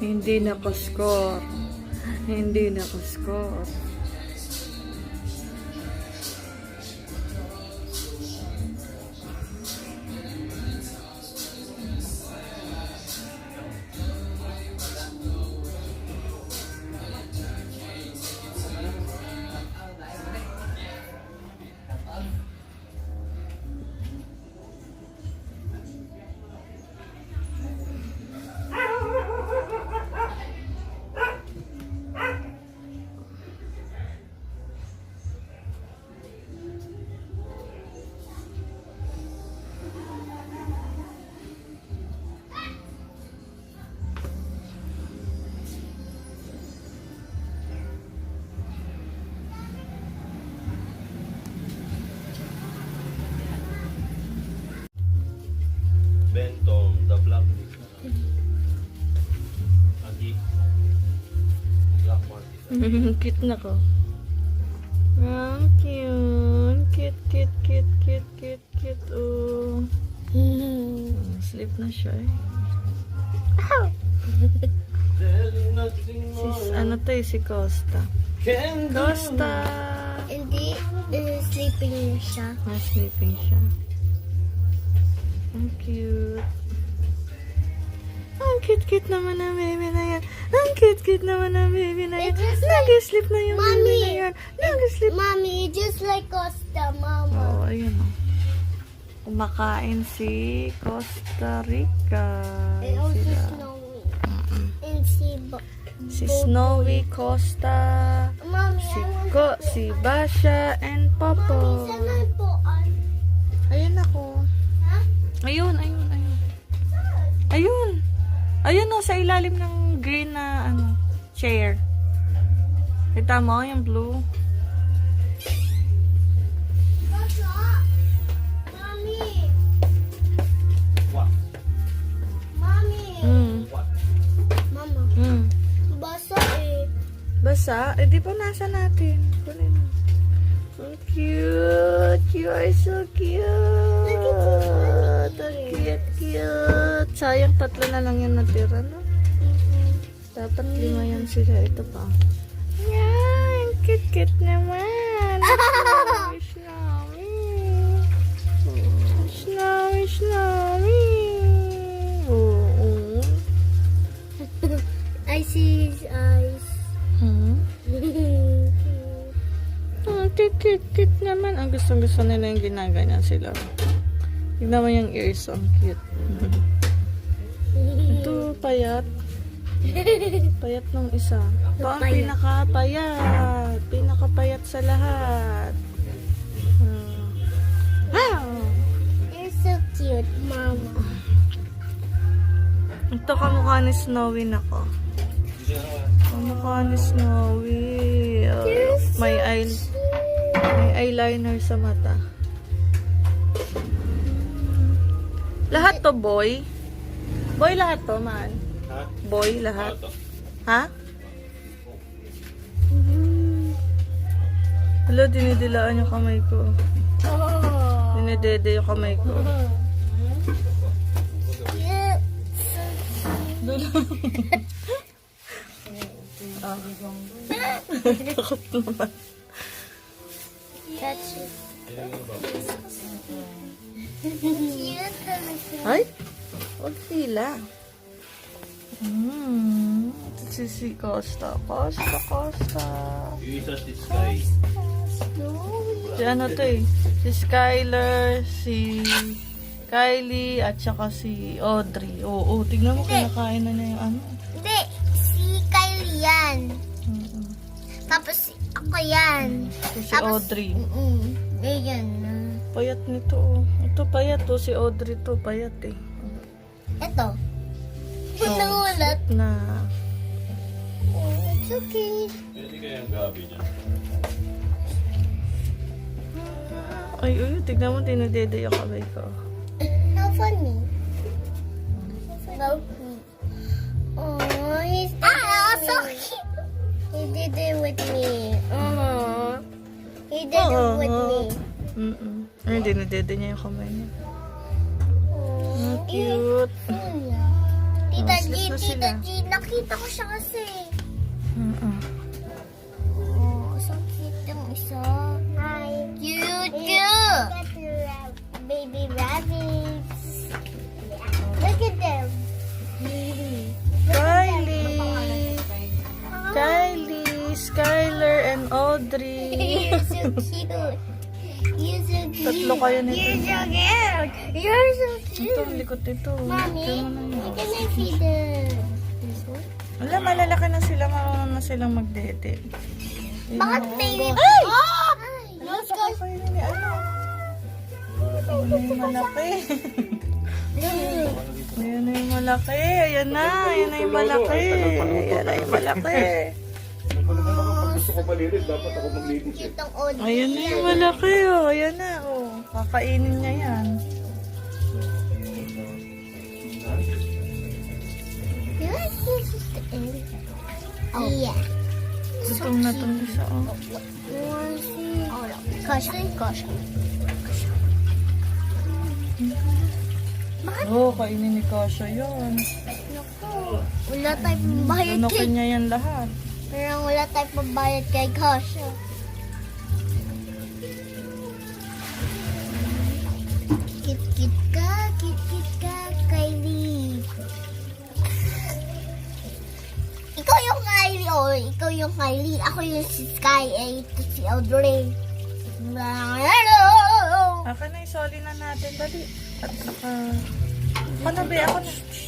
Hindi naka-score. Hindi naka-score. Benton, the black Agi. Black market. Cute na ko. Cute. Cute. Oh. Sleep na siya eh. Ano to eh, si Costa. Costa! Hindi, sleeping siya. Sleeping siya. Ang cute. Ang cute naman ng baby na yan. Ang cute naman ng baby na yan. Nag-sleep na yung baby na yan. Nag-sleep. Mommy, just like Costa, Mama. Oh, ayun o. Kumakain si Costa Rica. And also Sila. Snowy. And Si Snowy, Costa, Mommy, si Basha, and Popo. sanay po. Ayun ako. Ha? Ayun. Ayun o, sa ilalim ng green na chair. Kita mo yung blue? Mommy. What? Mommy. What? Mama, basa eh. Basa? Eh, di ba nasa natin? Kunin mo. So cute. You are so cute. Cute. Sayang, 3 na lang yung natira, no? Dapat 5 yan sila. Ito pa. Yan. Cute naman. Snowy. Oo. I see his eyes. Cute naman. Ang gusto nila yung ginaganya sila. Tignan mo yung ears. Ang cute. Ito, payat. Payat ng isa. Ito ang pinakapayat. Pinakapayat sa lahat. You're so cute, Mama. Ito kamukha ni Snowy na ko. Kamukha ni Snowy. May eyeliner sa mata. Lahat to boy? Boy lahat to, man? Ha? Boy lahat? Ha? Hello, dinidilaan yung kamay ko. Oh. Dinidede yung kamay ko. Dulo. Takot naman. That's it. Cute. Ay, huwag sila. Si Costa. Yung isa si Sky. Si ano to eh. Si Skyler, si Kylie, at saka si Audrey. Oo, tignan mo, kinakain na niya yung ano. Hindi, si Kylie yan. Tapos ako yan. Si Audrey. Ayan. Payat nito oh. Ito payat oh. Si Audrey to payat eh. Ito. Oh, Nagulat. na. Oh, it's okay. Pwede kayang gabi niya. Ay, tignan mo, dinadede yung kamay ko. How funny. How cute. Oh, he's so cute. He did it with me. He did it with me. Ay, dinadede niya yung kamay niya. Oh, Cute. Tita G, sleep na sila. Tita G, nakita ko siya kasi. Oh, so cute yung isa. Hi. Cute, cute. Baby rabbits. Look at them. Kylie, Skylar, and Audrey. You're so cute. You're so cute. Tatlo kayo nito. You're so cute. You're so cute. Ito, ang likot ito. Mommy, Ito mo na how yun. can I see this one? Wala, malalaki na sila. Marunong na silang magdede. Bakit baby? Ay! Oh! Let's go. Kayo ni ano? Ayan na yung malaki. Ayan na yung malaki. Ayan na. Ayan na yung malaki. Ayan na yung malaki. Gusto ko malinis, dapat ako maglinis eh. Cute ang Audrey. Ayan na yung malaki. Oh. Ayan na. Oh. Kakainin niya yan. Oh. Yeah. Gutom na itong isa. Oh. Kasha, kasha. Oh, kainin ni Kasha yun. Wala tayong pambayad Lunokin kay... niya yan lahat. Pero wala tayong pambayad kay Kasha. Kit-kit ka, Kylie. Ikaw yung Kylie, oh. Ikaw yung Kylie. Ako yung si Sky, eh. Ito si Audrey. Akin na, isoli na natin. Dali. At saka... Panabi ako na.